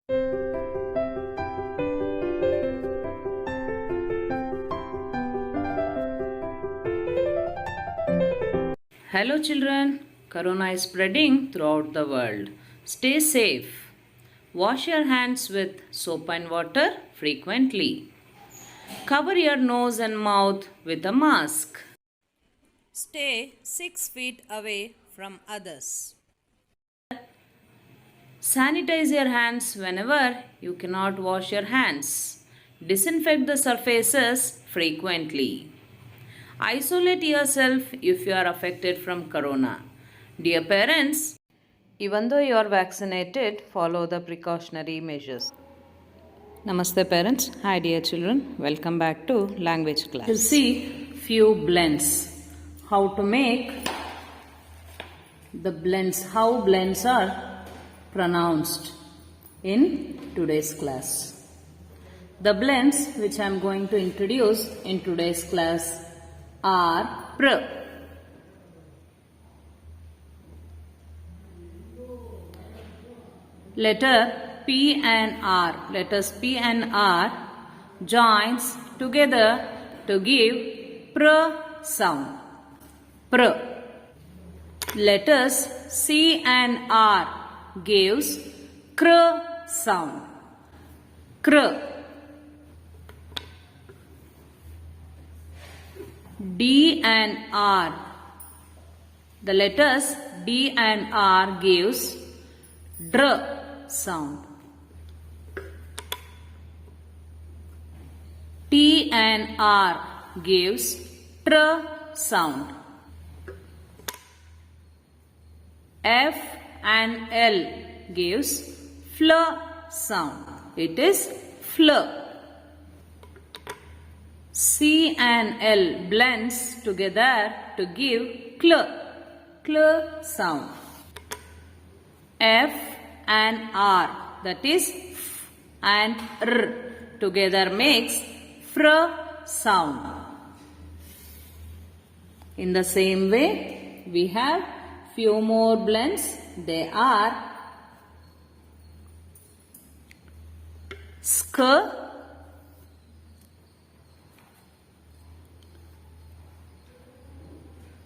Hello children, Corona is spreading throughout the world. Stay safe. Wash your hands with soap and water frequently. Cover your nose and mouth with a mask. Stay 6 feet away from others. Sanitize your hands whenever you cannot wash your hands. Disinfect the surfaces frequently. Isolate yourself if you are affected from corona. Dear parents, even though you are vaccinated, follow the precautionary measures. Namaste parents. Hi dear children. Welcome back to language class. We'll see few blends. How to make the blends, how blends are pronounced in today's class. The blends which I am going to introduce in today's class are pr. Letter P and R. Letters P and R joins together to give pr sound. Pr. Letters C and R gives kr sound. Kr. D and R. The letters D and R gives dr sound. T and R gives tr sound. F and L gives fl sound. It is fl. C and L blends together to give cl sound. F and R, that is f and r, together makes fr sound. In the same way, we have few more blends. They are sk,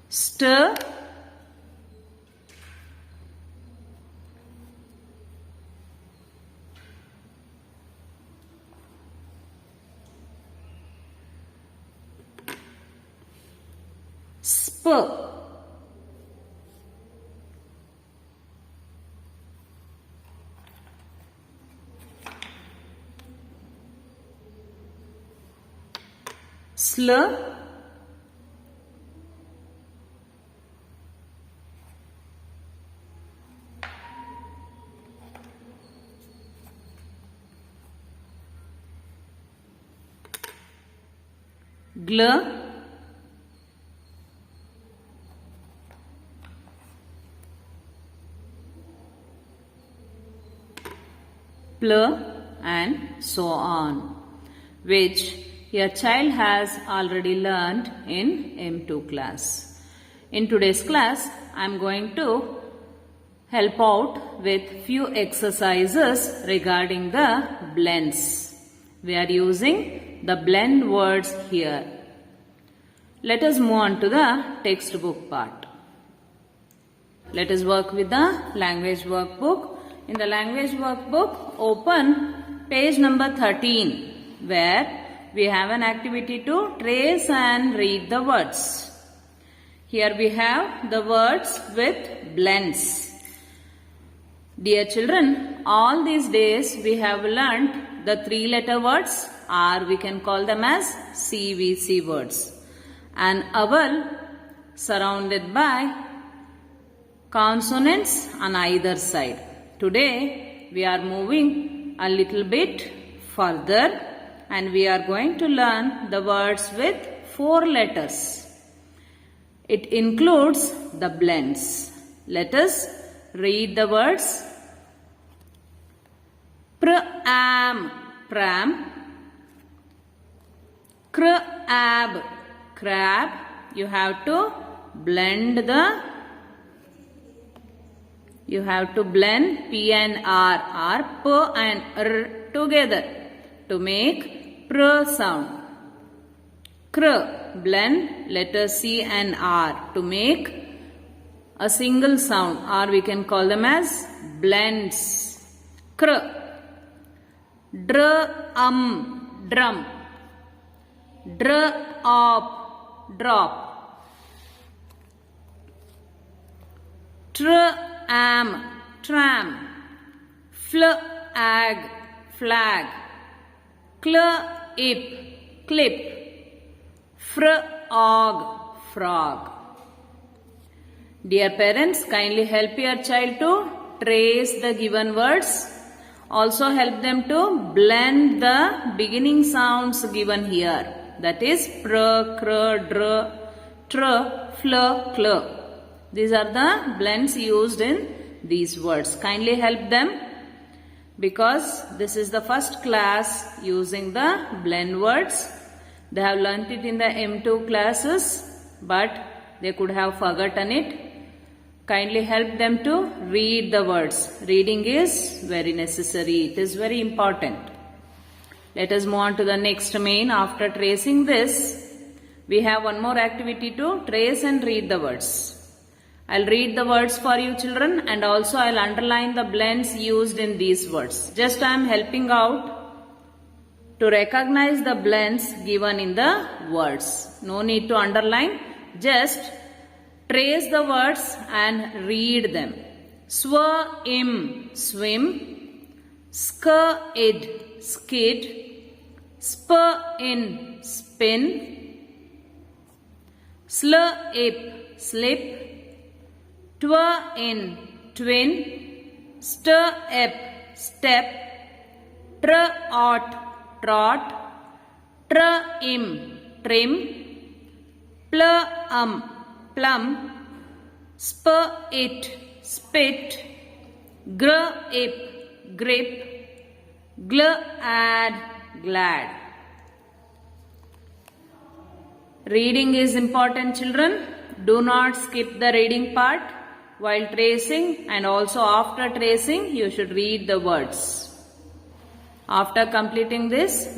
st, sp, sl, gl, pl, and so on, which your child has already learned in M2 class. In today's class, I am going to help out with few exercises regarding the blends. We are using the blend words here. Let us move on to the textbook part. Let us work with the language workbook. In the language workbook, open page number 13, where we have an activity to trace and read the words. Here we have the words with blends. Dear children, all these days we have learnt the 3-letter words, or we can call them as CVC words. An owl surrounded by consonants on either side. Today we are moving a little bit further and we are going to learn the words with 4 letters. It includes the blends. Let us read the words. Pram, pram. Crab, crab. You have to blend the You have to blend P and R, P and R together to make pr sound. Kr, blend letter C and R to make a single sound, or we can call them as blends. Kr, dr, drum, drop, drop, tram, flag, flag, clip, frog, frog. Dear parents, kindly help your child to trace the given words. Also help them to blend the beginning sounds given here. That is pr, cr, dr, tr, fl, cl. These are the blends used in these words. Kindly help them, because this is the first class using the blend words. They have learnt it in the M2 classes, but they could have forgotten it. Kindly help them to read the words. Reading is very necessary. It is very important. Let us move on to the next main. After tracing this, we have one more activity to trace and read the words. I'll read the words for you children, and also I'll underline the blends used in these words. Just I am helping out to recognize the blends given in the words. No need to underline. Just trace the words and read them. Swim, swim. Skid, skid. Spin, spin. Slip, slip. Twin, twin. Step, step. Trot, trot. Trim, trim. Plum, plum. Spit, spit. Grip, grip. Glad, glad. Reading is important children. Do not skip the reading part while tracing, and also after tracing you should read the words. After completing this,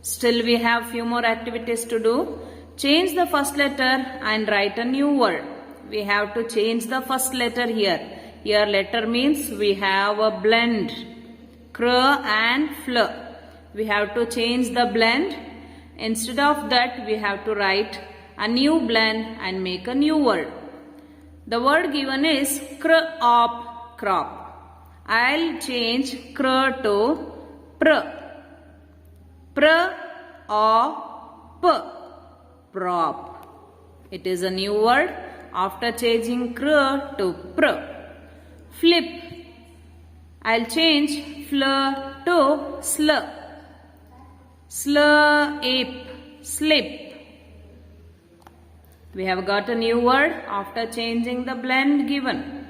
still we have few more activities to do. Change the first letter and write a new word. We have to change the first letter here. Here letter means we have a blend. Cr and fl. We have to change the blend. Instead of that, we have to write a new blend and make a new word. The word given is crop, crop. I'll change cr to pr. Prop. It is a new word after changing cr to pr. Flip. I'll change fl to sl. Slip, slip. We have got a new word after changing the blend given.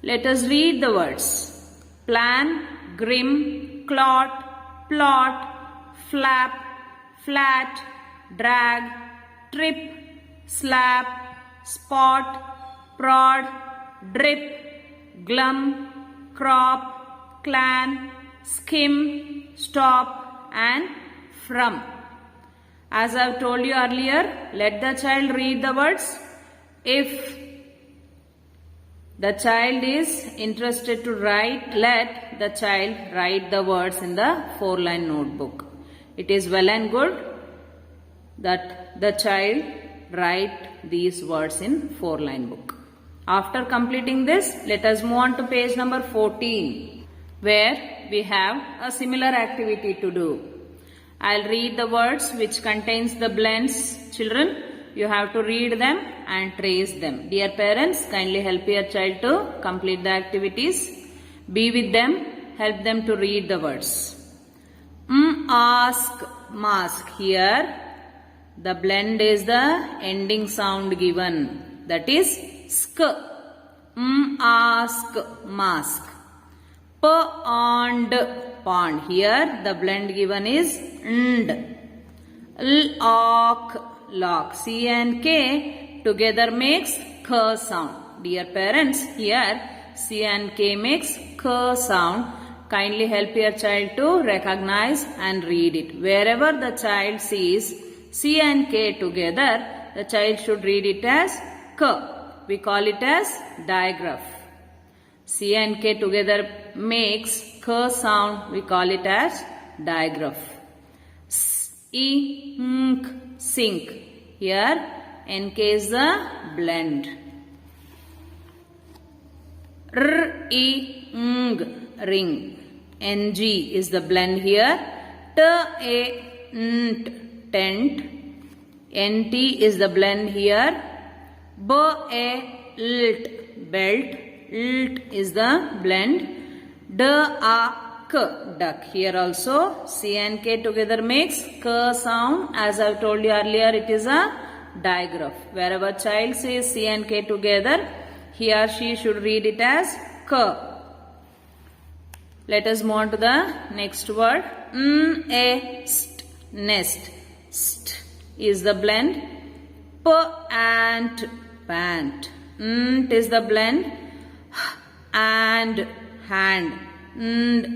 Let us read the words. Plan, grim, clot, plot, flap, flat, drag, trip, slap, spot, prod, drip, glum, crop, clan, skim, stop and from. As I have told you earlier, let the child read the words. If the child is interested to write, let the child write the words in the 4-line notebook. It is well and good that the child write these words in 4-line book. After completing this, let us move on to page number 14, where we have a similar activity to do. I'll read the words which contains the blends. Children, you have to read them and trace them. Dear parents, kindly help your child to complete the activities. Be with them, help them to read the words. Ask, mask. Here, the blend is the ending sound given. That is sk. Ask, mask. Pond, pond. Here, the blend given is nd. Lock, lock. C and K together makes k sound. Dear parents, here C and K makes K sound. Kindly help your child to recognize and read it. Wherever the child sees C and K together, the child should read it as K. We call it as digraph. C and K together makes K sound. We call it as digraph. Sink. Here NK is the blend. Ring. NG is the blend here. Tent. NT is the blend here. Belt. Ilt is the blend. Duck. Here also C and K together makes K sound. As I told you earlier, it is a digraph. Wherever child says C and K together, he or she should read it as K. Let us move on to the next word. Nest. St is the blend. Pant. Is the blend. And hand.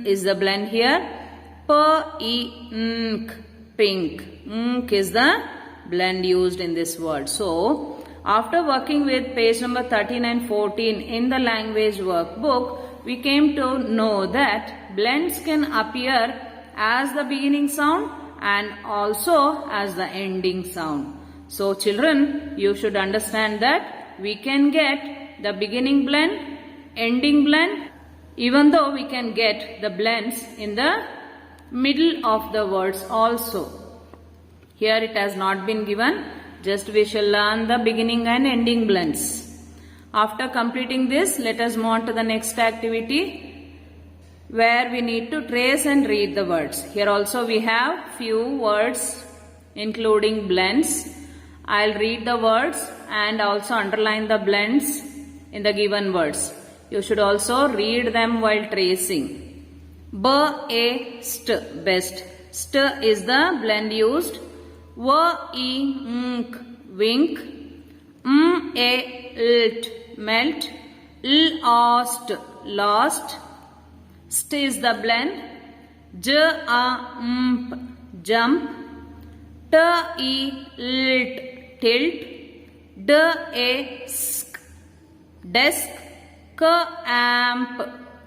Is the blend here. Pink. Is the blend used in this word. So, after working with page number 13 and 14 in the language workbook, we came to know that blends can appear as the beginning sound and also as the ending sound. So, children, you should understand that we can get the beginning blend, ending blend, even though we can get the blends in the middle of the words also. Here it has not been given, just we shall learn the beginning and ending blends. After completing this, let us move on to the next activity where we need to trace and read the words. Here also we have few words including blends. I'll read the words and also underline the blends in the given words. You should also read them while tracing. Best. St is the blend used. Wink. Ilt. Melt. Lost. St is the blend. Jump. Tilt. Desk.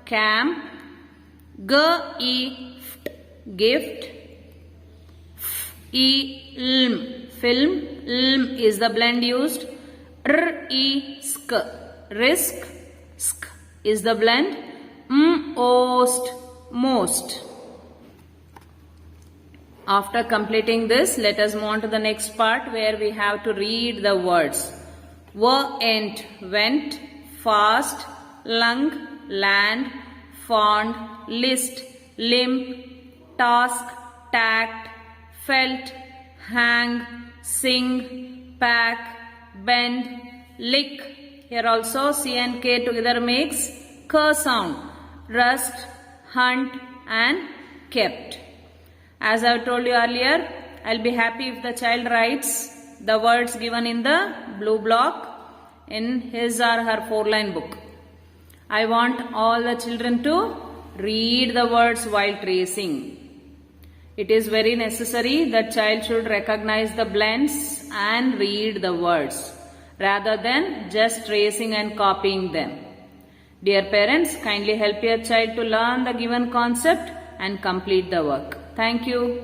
Camp. Gift. Film. Is the blend used. Risk. Is the blend. Most. After completing this, let us move on to the next part where we have to read the words. Went. Fast. Lung. Land. Fond. List. Limp. Task. Tact. Felt. Hang. Sing. Pack. Bend. Lick. Here also C and K together makes K sound. Rust. Hunt. And kept. As I told you earlier, I'll be happy if the child writes the words given in the blue block in his or her 4-line book. I want all the children to read the words while tracing. It is very necessary that child should recognize the blends and read the words rather than just tracing and copying them. Dear parents, kindly help your child to learn the given concept and complete the work. Thank you.